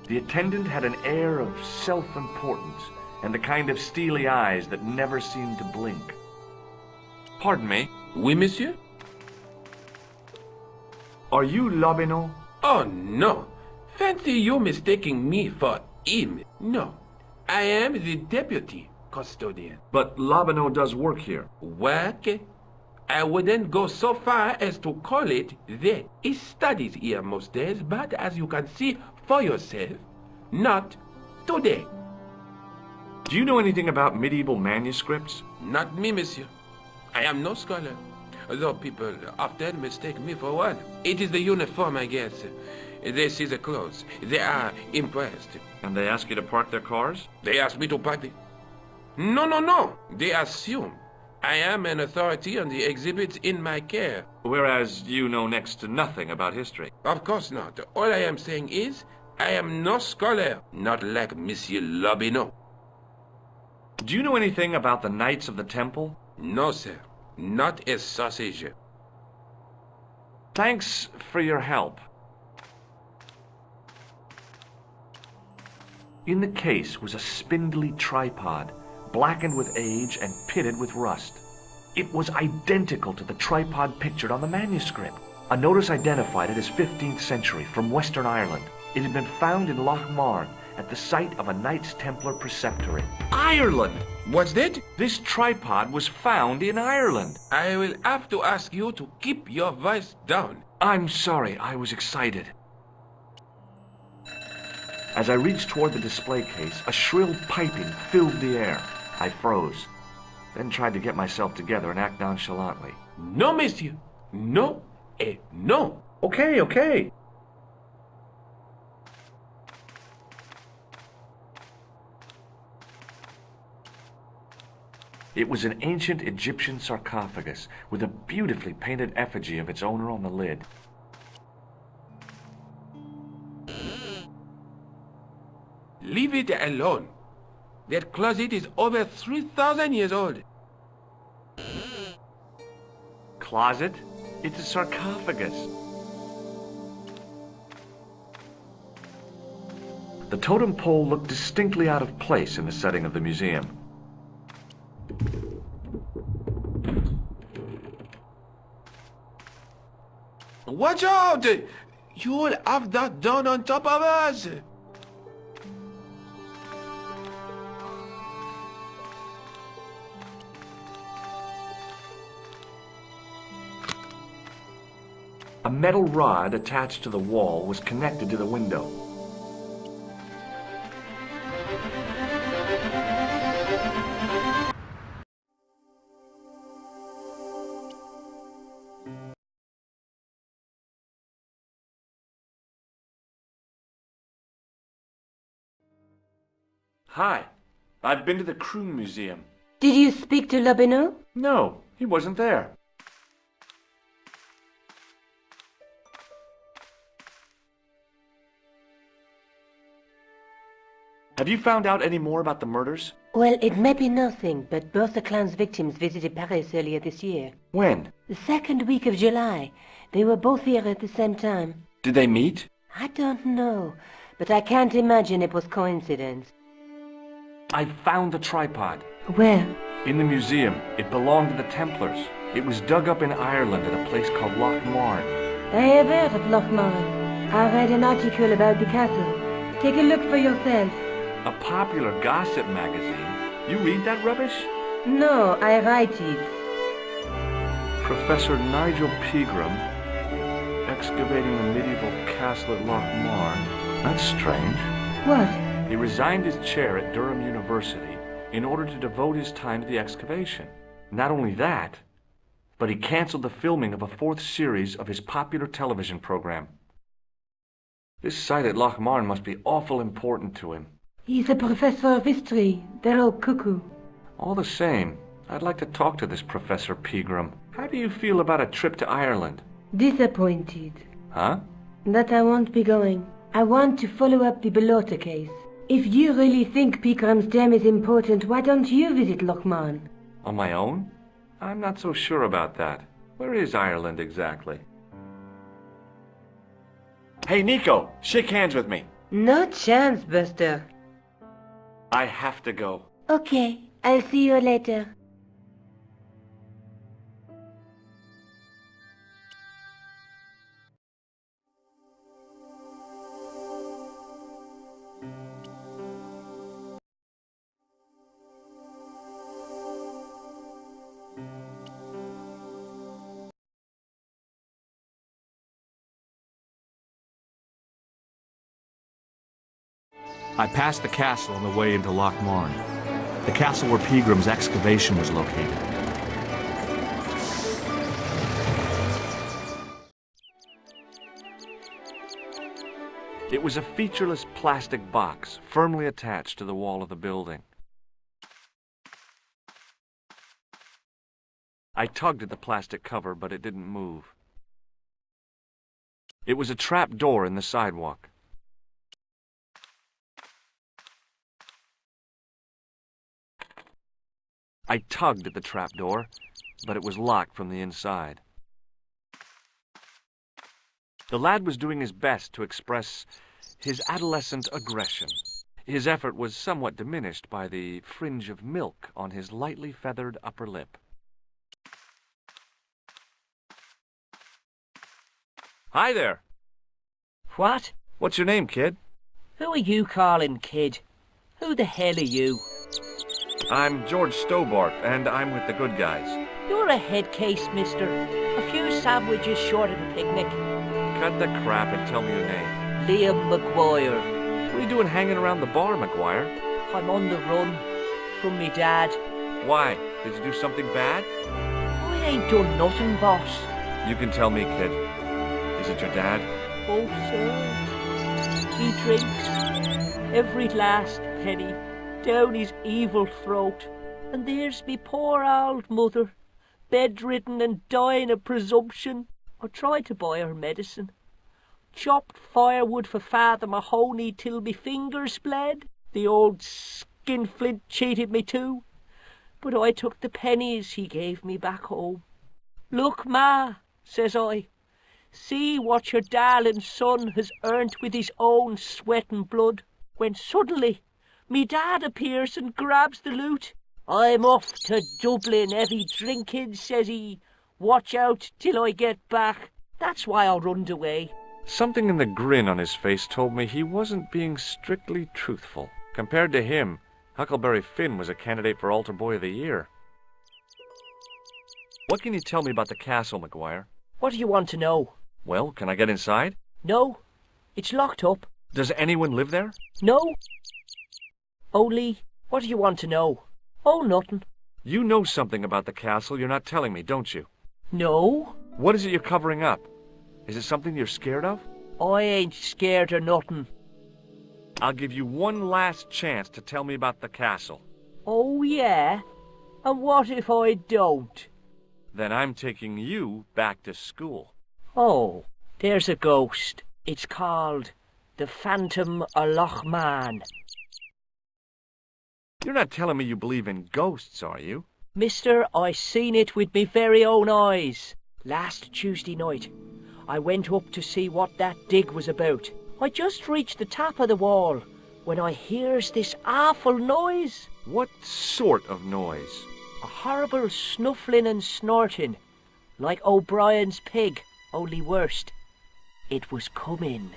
The attendant had an air of self-importance and the kind of steely eyes that never seemed to blink. Pardon me. Oui, monsieur? Are you Lobineau? Oh, no. Fancy you mistaking me for him. No. I am the deputy custodian. But Lobineau does work here. Work? I wouldn't go so far as to call it that. He studies here most days, but as you can see for yourself, not today. Do you know anything about medieval manuscripts? Not me, monsieur. I am no scholar, though people often mistake me for one. It is the uniform, I guess. They see the clothes. They are impressed. And they ask you to park their cars? They ask me to park the... No. They assume I am an authority on the exhibits in my care. Whereas you know next to nothing about history. Of course not. All I am saying is, I am no scholar, not like Monsieur Lobineau. Do you know anything about the Knights of the Temple? No, sir. Not a sausage. Thanks for your help. In the case was a spindly tripod, blackened with age and pitted with rust. It was identical to the tripod pictured on the manuscript. A notice identified it as 15th century from Western Ireland. It had been found in Loch Marne at the site of a Knights Templar preceptory. Ireland! What's that? This tripod was found in Ireland. I will have to ask you to keep your voice down. I'm sorry, I was excited. As I reached toward the display case, a shrill piping filled the air. I froze, then tried to get myself together and act nonchalantly. No, monsieur. No, no. Okay. It was an ancient Egyptian sarcophagus with a beautifully painted effigy of its owner on the lid. Leave it alone. That closet is over 3,000 years old. Closet? It's a sarcophagus. The totem pole looked distinctly out of place in the setting of the museum. Watch out! You'll have that done on top of us! A metal rod attached to the wall was connected to the window. Hi, I've been to the Croon Museum. Did you speak to Lobineau? No, he wasn't there. Have you found out any more about the murders? Well, it may be nothing, but both the clown's victims visited Paris earlier this year. When? The second week of July. They were both here at the same time. Did they meet? I don't know, but I can't imagine it was coincidence. I found the tripod. Where? In the museum. It belonged to the Templars. It was dug up in Ireland at a place called Loch Marne. I have heard of Loch Marne. I read an article about the castle. Take a look for yourself. A popular gossip magazine? You read that rubbish? No, I write it. Professor Nigel Pegram, excavating the medieval castle at Loch Marne. That's strange. What? He resigned his chair at Durham University in order to devote his time to the excavation. Not only that, but he canceled the filming of a fourth series of his popular television program. This site at Loch Marne must be awful important to him. He's a professor of history. They're all cuckoo. All the same, I'd like to talk to this Professor Pegram. How do you feel about a trip to Ireland? Disappointed. Huh? That I won't be going. I want to follow up the Belota case. If you really think Pegram's dam is important, why don't you visit Loch Marne? On my own? I'm not so sure about that. Where is Ireland exactly? Hey, Nico, shake hands with me. No chance, Buster. I have to go. Okay, I'll see you later. I passed the castle on the way into Loch Marne, the castle where Peagram's excavation was located. It was a featureless plastic box firmly attached to the wall of the building. I tugged at the plastic cover, but it didn't move. It was a trap door in the sidewalk. I tugged at the trapdoor, but it was locked from the inside. The lad was doing his best to express his adolescent aggression. His effort was somewhat diminished by the fringe of milk on his lightly feathered upper lip. Hi there. What? What's your name, kid? Who are you calling kid? Who the hell are you? I'm George Stobart, and I'm with the good guys. You're a head case, mister. A few sandwiches short of a picnic. Cut the crap and tell me your name. Liam McGuire. What are you doing hanging around the bar, McGuire? I'm on the run from me dad. Why? Did you do something bad? I ain't done nothing, boss. You can tell me, kid. Is it your dad? Oh, sir. He drinks every last penny down his evil throat. And there's me poor old mother, bedridden and dying of presumption. I tried to buy her medicine. Chopped firewood for Father Mahoney till me fingers bled. The old skinflint cheated me too. But I took the pennies he gave me back home. Look, Ma, says I, see what your darling son has earned with his own sweat and blood. When suddenly me dad appears and grabs the loot. I'm off to Dublin, heavy drinking, says he. Watch out till I get back. That's why I runned away. Something in the grin on his face told me he wasn't being strictly truthful. Compared to him, Huckleberry Finn was a candidate for Altar Boy of the Year. What can you tell me about the castle, McGuire? What do you want to know? Well, can I get inside? No, it's locked up. Does anyone live there? No. Only, what do you want to know? Oh, nothing. You know something about the castle you're not telling me, don't you? No. What is it you're covering up? Is it something you're scared of? I ain't scared of nothing. I'll give you one last chance to tell me about the castle. Oh, yeah? And what if I don't? Then I'm taking you back to school. Oh, there's a ghost. It's called the Phantom of Loch Marne. You're not telling me you believe in ghosts, are you? Mister, I seen it with me very own eyes. Last Tuesday night, I went up to see what that dig was about. I just reached the top of the wall when I hears this awful noise. What sort of noise? A horrible snuffling and snorting, like O'Brien's pig, only worst. It was coming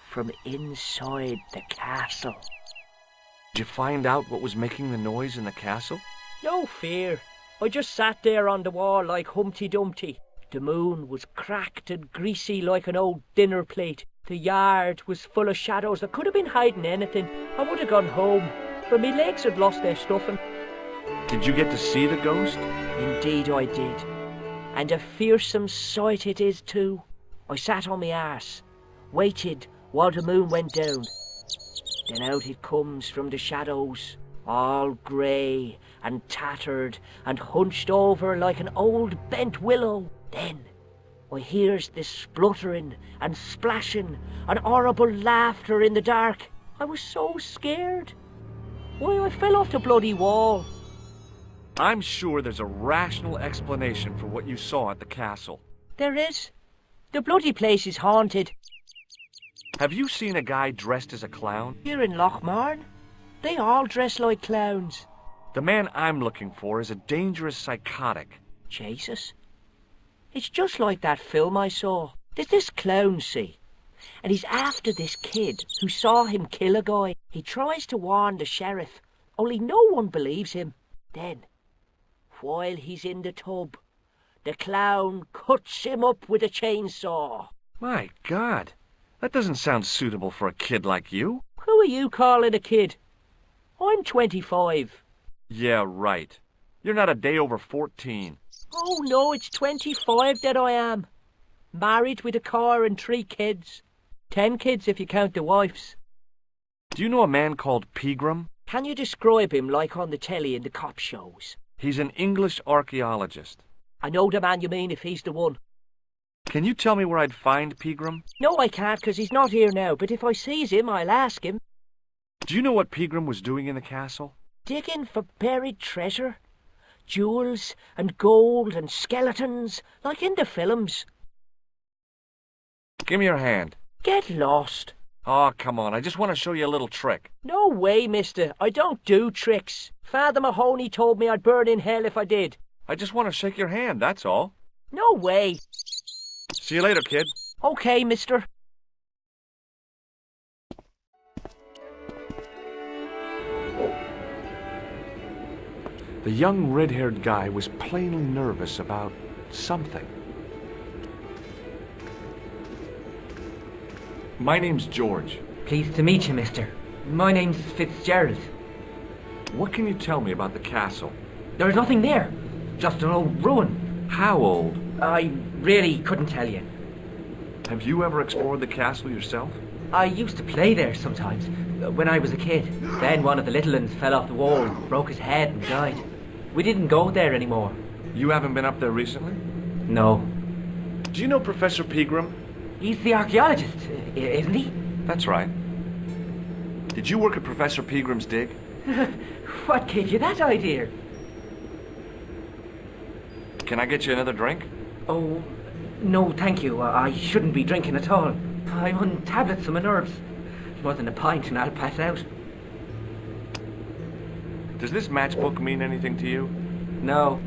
from inside the castle. Did you find out what was making the noise in the castle? No fear. I just sat there on the wall like Humpty Dumpty. The moon was cracked and greasy like an old dinner plate. The yard was full of shadows. I could have been hiding anything. I would have gone home, but my legs had lost their stuffing. Did you get to see the ghost? Indeed I did. And a fearsome sight it is too. I sat on my arse, waited while the moon went down. Then out it comes from the shadows, all grey and tattered and hunched over like an old bent willow. Then I hears this spluttering and splashing and horrible laughter in the dark. I was so scared. Why, I fell off the bloody wall. I'm sure there's a rational explanation for what you saw at the castle. There is. The bloody place is haunted. Have you seen a guy dressed as a clown? Here in Lochmarn, they all dress like clowns. The man I'm looking for is a dangerous psychotic. Jesus. It's just like that film I saw. There's this clown, see? And he's after this kid who saw him kill a guy. He tries to warn the sheriff, only no one believes him. Then, while he's in the tub, the clown cuts him up with a chainsaw. My God, that doesn't sound suitable for a kid like you. Who are you calling a kid? I'm 25. Yeah, right. You're not a day over 14. Oh no, it's 25 that I am. Married with a car and 3 kids. 10 kids if you count the wives. Do you know a man called Pegram? Can you describe him like on the telly in the cop shows? He's an English archaeologist. I know the man you mean if he's the one. Can you tell me where I'd find Pegram? No, I can't, 'cause he's not here now, but if I sees him, I'll ask him. Do you know what Pegram was doing in the castle? Digging for buried treasure. Jewels and gold and skeletons, like in the films. Give me your hand. Get lost. Oh, come on, I just want to show you a little trick. No way, mister. I don't do tricks. Father Mahoney told me I'd burn in hell if I did. I just want to shake your hand, that's all. No way. See you later, kid. Okay, mister. The young red-haired guy was plainly nervous about something. My name's George. Pleased to meet you, mister. My name's Fitzgerald. What can you tell me about the castle? There's nothing there. Just an old ruin. How old? I really couldn't tell you. Have you ever explored the castle yourself? I used to play there sometimes, when I was a kid. Then one of the little ones fell off the wall, broke his head and died. We didn't go there anymore. You haven't been up there recently? No. Do you know Professor Pegram? He's the archaeologist, isn't he? That's right. Did you work at Professor Pegram's dig? What gave you that idea? Can I get you another drink? Oh, no, thank you. I shouldn't be drinking at all. I'm on tablets for my nerves. More than a pint and I'll pass out. Does this matchbook mean anything to you? No,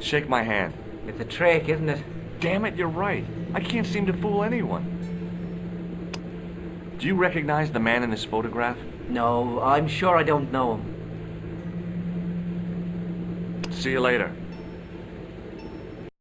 Shake my hand. it's a trick, isn't it? Damn it, you're right. I can't seem to fool anyone. Do you recognize the man in this photograph? No, I'm sure I don't know him. See you later.